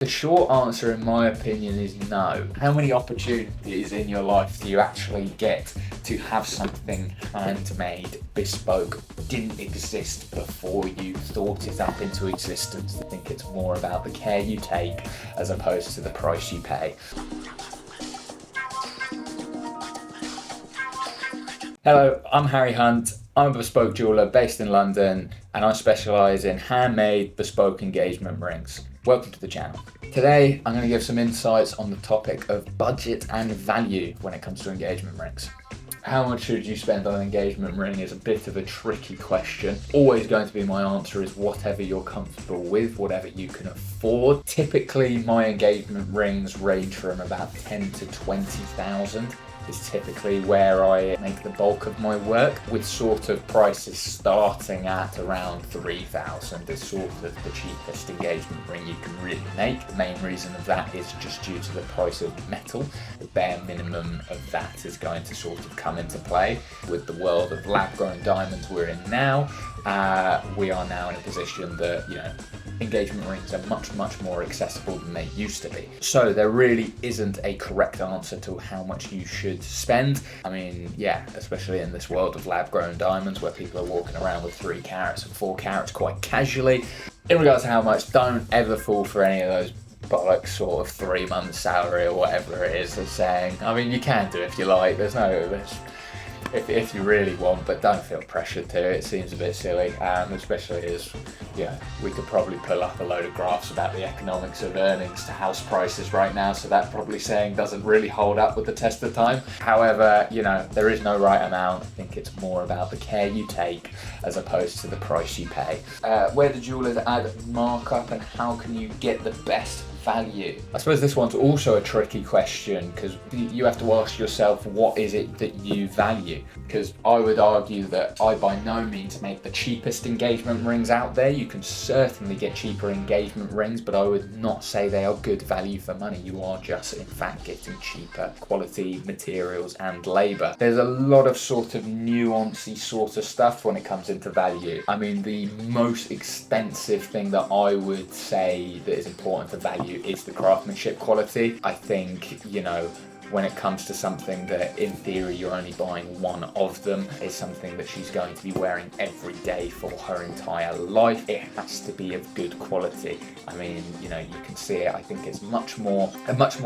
The short answer, in my opinion, is no. How many opportunities in your life do you actually get to have something handmade, bespoke, didn't exist before you thought it up into existence? I think it's more about the care you take as opposed to the price you pay. Hello, I'm Harry Hunt. I'm a bespoke jeweller based in London and I specialise in handmade bespoke engagement rings. Welcome to the channel. Today I'm going to give some insights on the topic of budget and value when it comes to engagement rings. How much should you spend on an engagement ring is a bit of a tricky question. Always going to be my answer is whatever you're comfortable with, whatever you can afford. Typically my engagement rings range from about 10 to 20,000. Is typically where I make the bulk of my work, with sort of prices starting at around 3,000 is sort of the cheapest engagement ring you can really make. The main reason of that is just due to the price of metal. The bare minimum of that is going to sort of come into play. With the world of lab-grown diamonds we're in now, we are now in a position that, engagement rings are much more accessible than they used to be. So there really isn't a correct answer to how much you should spend. I mean, yeah, especially in this world of lab-grown diamonds where people are walking around with 3 carats and 4 carats quite casually. In regards to how much, don't ever fall for any of those bollocks sort of 3 months salary or whatever it is they're saying. I mean, you can do if you like, if you really want, but don't feel pressured to. It seems a bit silly, especially as we could probably pull up a load of graphs about the economics of earnings to house prices right now, so that probably saying doesn't really hold up with the test of time. However, there is no right amount. I think it's more about the care you take as opposed to the price you pay. Where do jewelers add markup and how can you get the best value? I suppose this one's also a tricky question because you have to ask yourself, what is it that you value? Because I would argue that I by no means make the cheapest engagement rings out there. You can certainly get cheaper engagement rings, but I would not say they are good value for money. You are just in fact getting cheaper quality materials and labour. There's a lot of sort of nuancy sort of stuff when it comes into value. I mean, the most expensive thing that I would say that is important to value is the craftsmanship quality. I think, when it comes to something that in theory you're only buying one of them, is something that she's going to be wearing every day for her entire life, it has to be of good quality. I mean, you can see it. I think it's a much more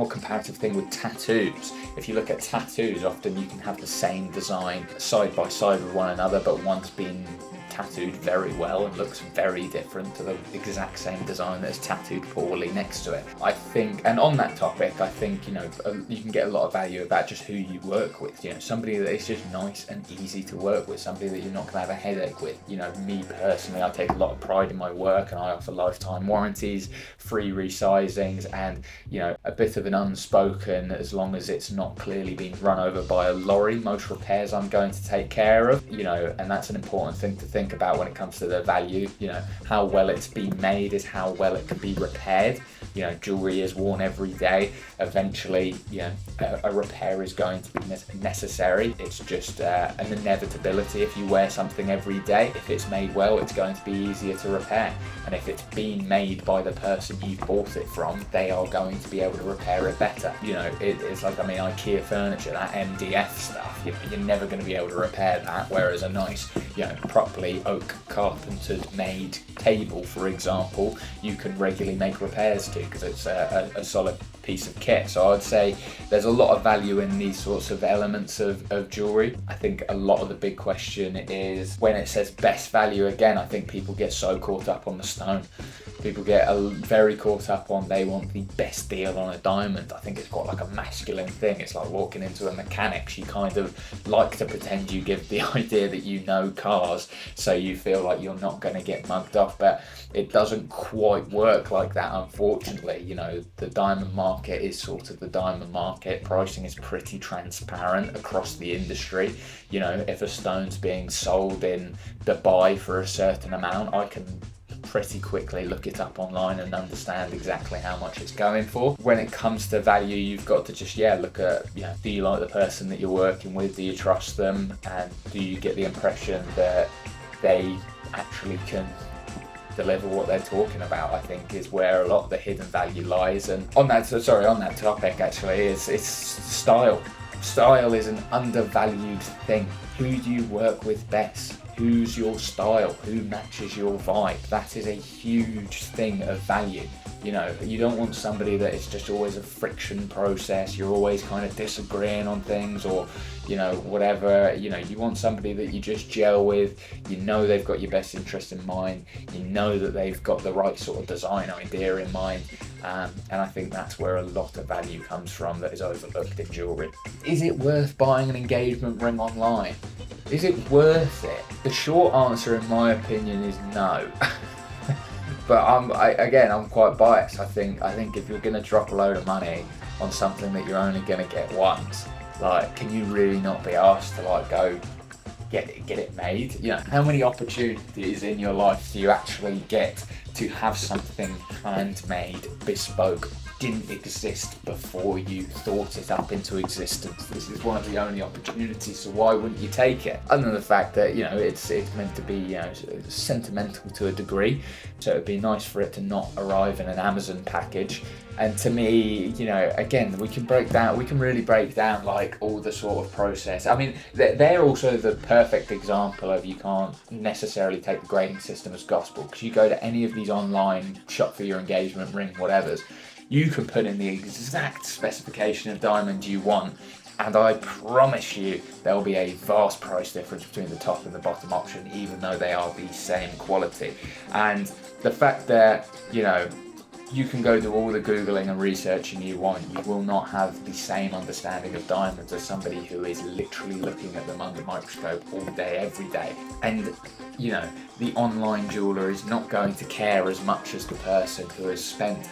comparative thing with tattoos. If you look at tattoos, often you can have the same design side by side with one another, but one's been tattooed very well and looks very different to the exact same design that's tattooed poorly next to it. I think, and on that topic, I think, you can get a lot of value about just who you work with. Somebody that is just nice and easy to work with, somebody that you're not going to have a headache with. Me personally, I take a lot of pride in my work and I offer lifetime warranties, free resizings, and, a bit of an unspoken, as long as it's not clearly being run over by a lorry, most repairs I'm going to take care of, and that's an important thing to think about when it comes to the value. How well it's been made is how well it can be repaired. Jewelry is worn every day. Eventually, a repair is going to be necessary. It's just an inevitability. If you wear something every day, if it's made well, it's going to be easier to repair. And if it's been made by the person you bought it from, they are going to be able to repair it better. It's like, IKEA furniture, that MDF stuff, you're never going to be able to repair that, whereas a nice, properly oak carpentered made table, for example, you can regularly make repairs to because it's a solid piece of kit. So I would say there's a lot of value in these sorts of elements of jewelry. I think a lot of the big question is when it says best value, again, I think people get so caught up on the stone. People get very caught up on they want the best deal on a diamond. I think it's quite like a masculine thing. It's like walking into a mechanics. You kind of like to pretend you give the idea that you know cars, so you feel like you're not going to get mugged off, but it doesn't quite work like that, unfortunately. The diamond market is sort of the diamond market. Pricing is pretty transparent across the industry. If a stone's being sold in Dubai for a certain amount, I can pretty quickly look it up online and understand exactly how much it's going for. When it comes to value, you've got to just look at, do you like the person that you're working with? Do you trust them? And do you get the impression that they actually can deliver what they're talking about, I think is where a lot of the hidden value lies. And on that topic actually, it's style. Style is an undervalued thing. Who do you work with best? Who's your style? Who matches your vibe? That is a huge thing of value. You know, you don't want somebody that is just always a friction process. You're always kind of disagreeing on things, or, you know, whatever. You know, you want somebody that you just gel with. You know they've got your best interest in mind. You know that they've got the right sort of design idea in mind. And I think that's where a lot of value comes from that is overlooked in jewellery. Is it worth buying an engagement ring online? Is it worth it? The short answer, in my opinion, is no. But I'm quite biased. I think if you're gonna drop a load of money on something that you're only gonna get once, like, can you really not be asked to like go get it made? You know, how many opportunities in your life do you actually get to have something handmade, bespoke, didn't exist before you thought it up into existence? This is one of the only opportunities, so why wouldn't you take it? Other than the fact that, you know, it's meant to be, you know, sentimental to a degree, so it'd be nice for it to not arrive in an Amazon package. And to me, you know, again, we can really break down like all the sort of process. I mean, they're also the perfect example of, you can't necessarily take the grading system as gospel, because you go to any of these online shop for your engagement ring, whatever's, you can put in the exact specification of diamond you want, and I promise you there'll be a vast price difference between the top and the bottom option, even though they are the same quality. And the fact that, you know, you can go do all the Googling and researching you want, you will not have the same understanding of diamonds as somebody who is literally looking at them under a microscope all day, every day. And, you know, the online jeweler is not going to care as much as the person who has spent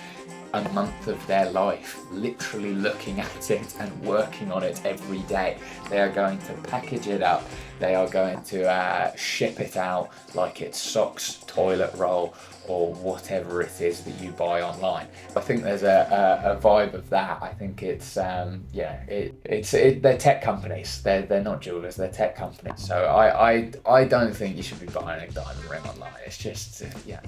a month of their life literally looking at it and working on it every day. They are going to package it up, they are going to ship it out like it's socks, toilet roll, or whatever it is that you buy online. I think there's a vibe of that. I think it's they're tech companies. They're not jewelers. They're tech companies. So I don't think you should be buying a diamond ring online. It's just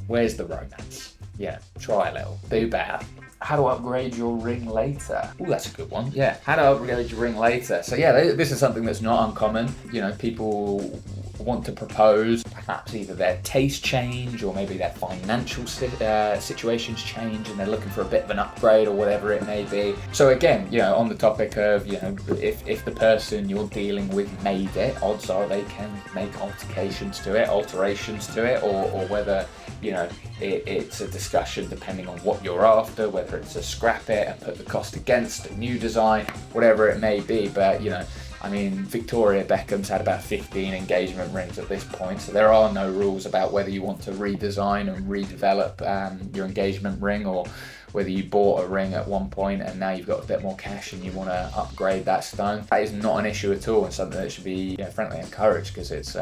where's the romance? Yeah, try a little, do better. How to upgrade your ring later? Oh, that's a good one. Yeah, how to upgrade your ring later. So yeah, this is something that's not uncommon. You know, people want to propose perhaps either their taste change, or maybe their financial situations change, and they're looking for a bit of an upgrade or whatever it may be. So again, you know, on the topic of, you know, if the person you're dealing with made it, odds are they can make alterations to it, or whether, you know, it's a discussion depending on what you're after, whether it's to scrap it and put the cost against a new design, whatever it may be. But, you know, I mean, Victoria Beckham's had about 15 engagement rings at this point, so there are no rules about whether you want to redesign and redevelop your engagement ring, or whether you bought a ring at one point and now you've got a bit more cash and you want to upgrade that stone. That is not an issue at all, and something that should be, you know, frankly encouraged, because it's,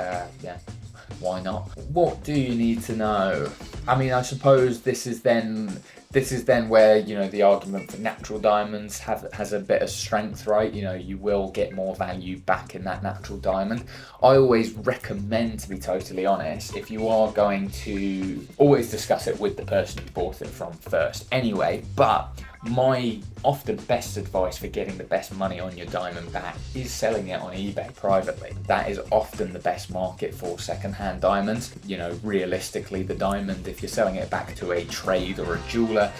why not? What do you need to know? I mean, I suppose this is then where, you know, the argument for natural diamonds has a bit of strength, right? You know, you will get more value back in that natural diamond. I always recommend, to be totally honest, if you are going to, always discuss it with the person you bought it from first anyway. But my often best advice for getting the best money on your diamond back is selling it on eBay privately. That is often the best market for second-hand diamonds. You know, realistically, the diamond, if you're selling it back to a trade or a jeweler,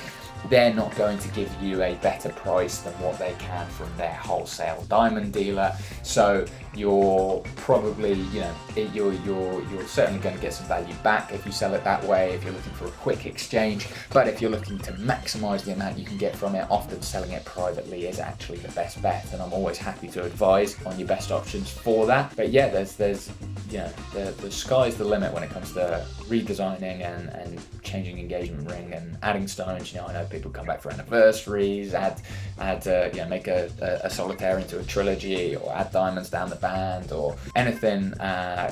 they're not going to give you a better price than what they can from their wholesale diamond dealer. So you're probably, you know, you're certainly going to get some value back if you sell it that way, if you're looking for a quick exchange. But if you're looking to maximize the amount you can get from it, often selling it privately is actually the best bet, and I'm always happy to advise on your best options for that. But yeah, there's you know, the sky's the limit when it comes to redesigning and changing engagement ring and adding stones. You know, I know people come back for anniversaries, add you know, make a solitaire into a trilogy, or add diamonds down the band, or anything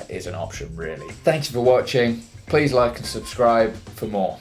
is an option really. Thanks for watching. Please like and subscribe for more.